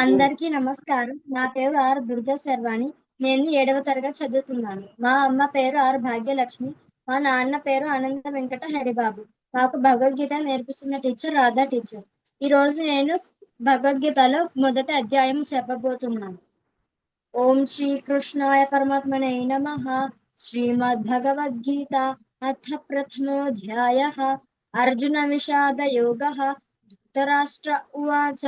అందరికీ నమస్కారం. నా పేరు ఆర్ దుర్గా శర్వాణి. నేను 7వ తరగతి చదువుతున్నాను. మా అమ్మ పేరు ఆర్ భాగ్యలక్ష్మి. మా నాన్న పేరు అనంత వెంకట హరిబాబు. మాకు భగవద్గీత నేర్పిస్తున్న టీచర్ రాధా టీచర్. ఈ రోజు నేను భగవద్గీతలో మొదటి అధ్యాయం చెప్పబోతున్నాను. ఓం శ్రీ కృష్ణాయ పరమాత్మనే నమః. శ్రీమద్ భగవద్గీత అథ ప్రథమోऽధ్యాయః. అర్జున విషాద యోగః. ధృతరాష్ట్ర ఉవాచ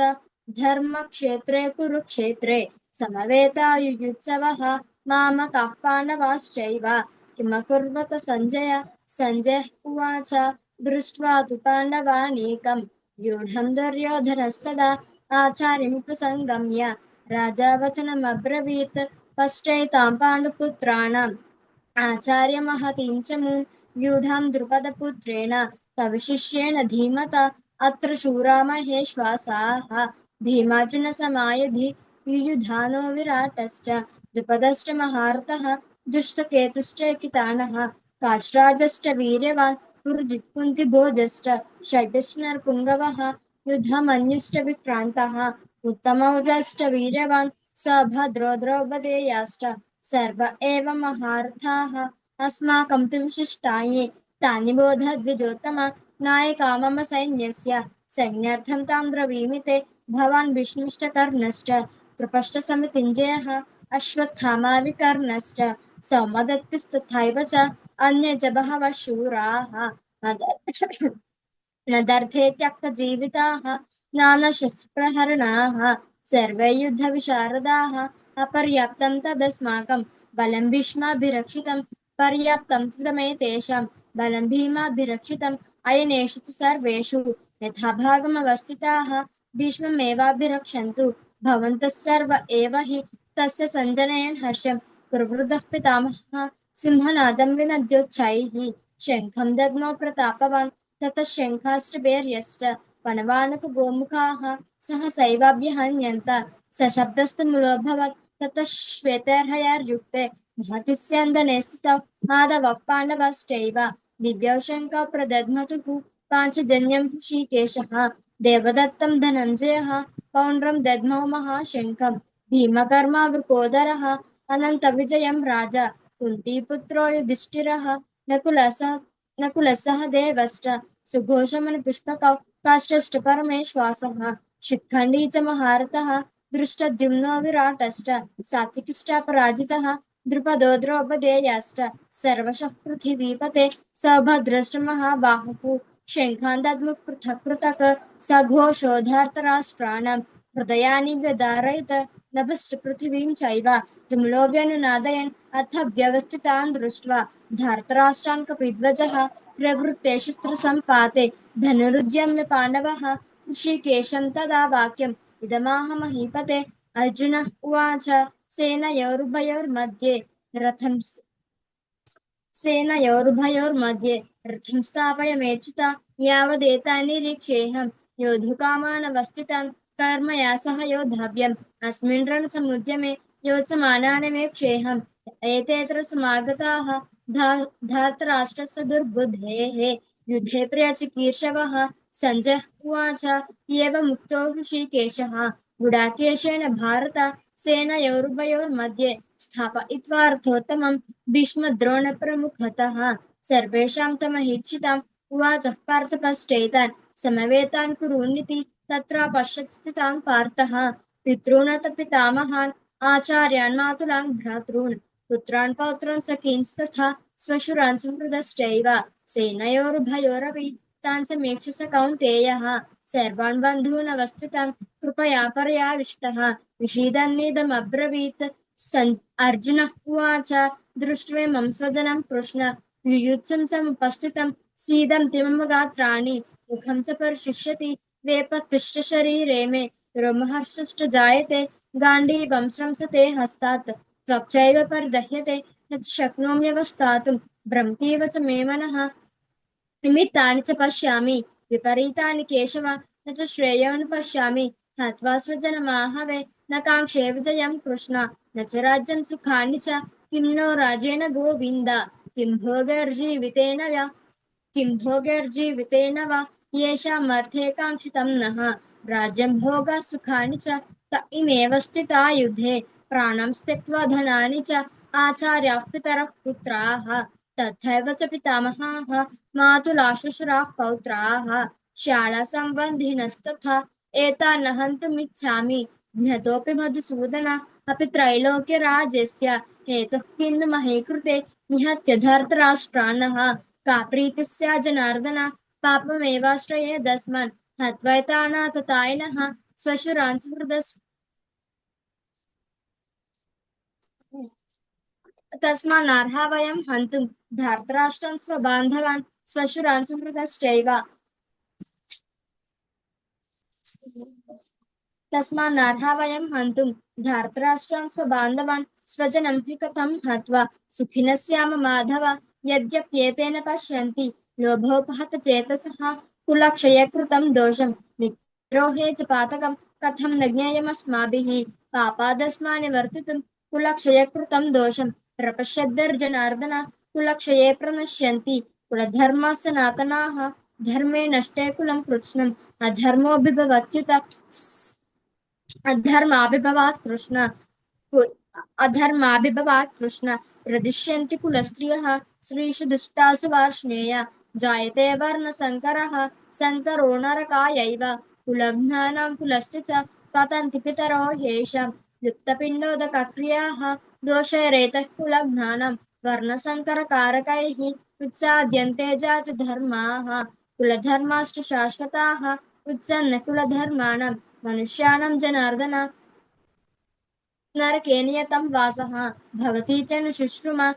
ధర్మక్షేత్రే కురుక్షేత్రే సమవేతాయుయుత్సవః మామకాః పాండవాశ్చైవ కిమకుర్వత సంజయ. సంజయ ఉవాచ దృష్ట్వా తు పాండవానీకం వ్యూఢం దుర్యోధనస్తదా ఆచార్యం ప్రసంగమ్య రాజా వచనమబ్రవీత్. పశ్చైతాం పాండుపుత్రాణం ఆచార్య మహతీం చ మూం వ్యూఢాం ద్రుపదపుత్రేణ తవ శిష్యేణ ధీమత. అత్ర శూరా మహేశ్వాసాః భీమార్జున సమాయుధి యుయుధానో విరాటశ్చ ద్రుపదశ్చ మహారథః దుష్టకేతుశ్చైకితానః కాశ్రాజశ్చ వీర్యవాన్ పురుజిత్ కుంతిభోజశ్చ షడ్డశ్చ నరపుంగవః యుద్ధమన్యుశ్చ విక్రాంతః ఉత్తమౌజశ్చ వీర్యవాన్ సభద్రో ద్రౌపదేయాశ్చ సర్వ ఏవ మహారథాః. అస్మాకం తు విశిష్టాయే తాని బోధ ద్విజోత్తమ. నాయకా మమ సైన్యస్య సైన్యార్థం తాం బ్రవీమి తే. భవాన్ భీష్మశ్చ కర్ణశ్చ కృపశ్చ సమితింజయః అశ్వత్థామా వికర్ణశ్చ సౌమదత్తిస్తథైవ చ అన్యే చ బహవః శూరాः నదర్థే త్యక్తజీవితాः నానాశస్త్రహరణాः సర్వే యుద్ధ విశారదాः. అపర్యాప్తం తదస్మాకం బలం భీష్మాభిరక్షితం పర్యాప్తం తమేతేషాం బలం భీమాభిరక్షితం. అయనేషు తు సర్వేషు యథాభాగమవస్థితాః భీష్మమేవాభిరక్షन्तు భవంతः సర్వ ఏవ హి. తస్య సంజనయన్ హర్షం కురువృద్ధః పితామహः సింహనాదం వినద్యోచ్చైః శంఖం దద్మో ప్రతాపవాన్. తతః శంఖాశ్చైర్యశ్చ పణవానక గోముఖాః సహసైవాభ్యహన్యంత సశబ్దస్తు ములోऽభవత్. తతః శ్వేతైర్హయైర్యుక్తే महति स्यन्दने स्थितौ माधवः पाण्डवाश्चैव दिव्यौ शङ्खौ प्रदध्मतुः. पाञ्चजन्यं हृषीकेशः देवदत्तं धनञ्जयः पौण्ड्रं दद्मौ महाशङ्खं भीमकर्मा वृकोदरः अनन्तविजयं राजा कुन्तीपुत्रो युधिष्ठिरः नकुलः देवश्च सुघोषमणिपुष्पकौ काष्ठश्च परमेश्वासः शिखण्डी च महारथः दृष्टद्युम्नो विराटश्च सात्विकिश्चापराजितः द्रुपदो द्रौपदेयाश्च सर्वशः पृथिवीपते. सौभद्रश्च महाबाहुः शङ्खान् दद्मुः पृथक् पृथक् सघोषो धार्तराष्ट्राणां हृदयानि व्यदारयत्. नभश्च पृथिवीं चैव तुमुलो व्यनुनादयन् अथ व्यवस्थितान् दृष्ट्वा धार्तराष्ट्रान् कपिध्वजः प्रवृत्ते शस्त्रसम्पाते धनुरुद्यम्य पाण्डवः ऋषिकेशं तदा वाक्यम् इदमाह महीपते. अर्जुन उवाच सेनयोरुभयोर्मध्ये रथं स्थापयमेच्युता यावदेतान् निरीक्ष्येऽहं योद्धुकामानवस्थितान् कर्मया सह योद्धव्यम् अस्मिन् रणसमुद्यमे योत्समानानि वेक्षेऽहम्. एतेऽत्र समागताः धार्तराष्ट्रस्य दुर्बुद्धेः युद्धे प्रियचिकीर्षवः. सञ्जय उवाच एवमुक्तो हृषीकेशः गुडाकेशेन भारत सेनयोरुभयोर्मध्ये स्थापयित्वा रथोत्तमं भीष्मद्रोणप्रमुखतः सर्वेषां तमहीक्षिताम्. उवाच पार्थ पश्चैतान् समवेतान् कुरूनिति. तत्र पश्यत् स्थितान् पार्थः पितॄन् पितामहान् आचार्यान् मातुलान् भ्रातॄन् पुत्रान् पौत्रान् सखींस्तथा श्वशुरान् सुहृदश्चैव सेनयोरुभयोरपि तान् समीक्ष्य स कौन्तेयः सर्वान् बन्धून् अवस्थितान् कृपया पर्याविष्टः विषीदन्निदमब्रवीत्. अर्जुन उवाच दृष्ट्वेमं स्वजनं कृष्ण युयुत्सुं समुपस्थितं सीदन्ति मम गात्राणि मुखं च परिशुष्यति वेपतुश्च शरीरे मे रोमहर्षश्च जायते गाण्डीवं स्रंसते हस्तात् त्वक्चैव परिदह्यते न च शक्नोम्यवस्थातुं भ्रमतीव च मे मनः. निमित्तानि च पश्यामि विपरीतानि केशव न च श्रेयोऽनुपश्यामि हत्वा स्वजनमाहवे न काङ्क्षे विजयं कृष्ण न च राज्यं सुखानि च. किं नो राजेन गोविन्द किं भोगैर्जीवितेन वा येषामर्थे काङ्क्षितं नः राज्यं भोगः सुखानि च त इमेव स्थिता युद्धे प्राणं त्यक्त्वा धनानि च आचार्याः पितरः पुत्राः तथैव च पितामहाः मातुला श्वशुराः पौत्राः शालासम्बन्धिनस्तथा एतान् हन्तुमिच्छामि ज्ञतोऽपि मधुसूदन अपि त्रैलोक्यराज्यस्य हेतुः किन्नु महे कृते निहत्य धर्तराष्ट्रान्नः का प्रीतिः स्या जनार्दन पापमेवाश्रयेदस्मान् हत्वैतानाततायिनः श्वशुरान् सुहृदस् तस्मान्नर्हा वयं हन्तुं धार्तराष्ट्रान् स्वबान्धवान् श्वशुरान् सुहृदश्चैव तस्मान्नर्हा वयं हन्तुं धार्तराष्ट्रान् स्वबान्धवान् स्वजनं हि कथं हत्वा सुखिनः स्याम माधव यद्यप्येतेन पश्यन्ति लोभोपहतचेतसः कुलक्षये कृतं दोषं विद्रोहे च पातकं कथं न ज्ञेयमस्माभिः पापादस्मान् निवर्तितुं कुलक्षये कृतं दोषं प्रपश्यद्भिर्जनार्दन कुलक्षये प्रणश्यन्ति कुलधर्माः सनातनाः धर्मे नष्टे कुलं कृत्स्नम् अधर्मोऽभिभवत्युत अधर्माभिभवात् कृष्ण अधर्माभिभवात् कृष्ण प्रदिश्यन्ति कुलस्त्रियः स्त्रीषु दुष्टासु वार्ष्णेय जायते वर्णसङ्करः सङ्करो नरकायैव कुलघ्नानां कुलस्य च पतन्ति पितरो ह्येषां लुप्तपिण्डोदकक्रियाः दोषैरेतः कुलघ्नानां वर्णसङ्करकारकैः उत्साद्यन्ते जातिधर्माः कुलधर्माश्च शाश्वताः उत्सन्नकुलधर्माणां मनुष्याणां जनार्दन नरके नियतं वासः भवति च न शुश्रुमा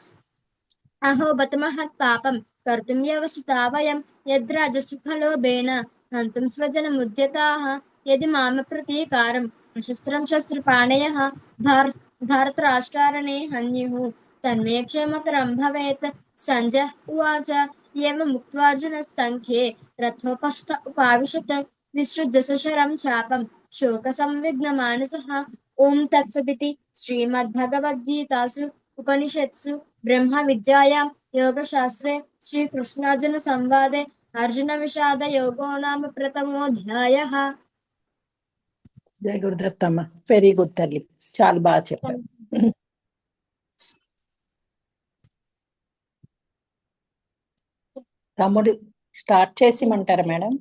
अहो बत महत्पापं कर्तुं व्यवसिता वयं यद्राजसुखलोभेन हन्तुं स्वजनमुद्यताः यदि माम प्रतीकारम् अशस्त्रं शस्त्रपाणयः धार्तराष्ट्रारणे हन्युः तन्मे क्षेमकरं भवेत् सञ्जय उवाच एवमुक्त्वार्जुनः सङ्ख्ये रथोपस्थ उपाविशत् विसृज्य सशरं चापं शोकसंविघ्नमानसः ॐ तत्सदिति श्रीमद्भगवद्गीतासु उपनिषत्सु ब्रह्मविद्यायां योगशास्त्रे श्रीकृष्णार्जुनसंवादे अर्जुनविषादयोगो नाम प्रथमोऽध्यायः। జై గురుదత్తమ్మ, వెరీ గుడ్ తల్లి, చాలా బాగా చెప్పారు. తమ్ముడు స్టార్ట్ చేసిమంటారా మేడం?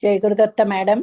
జై గురుదత్త మేడం.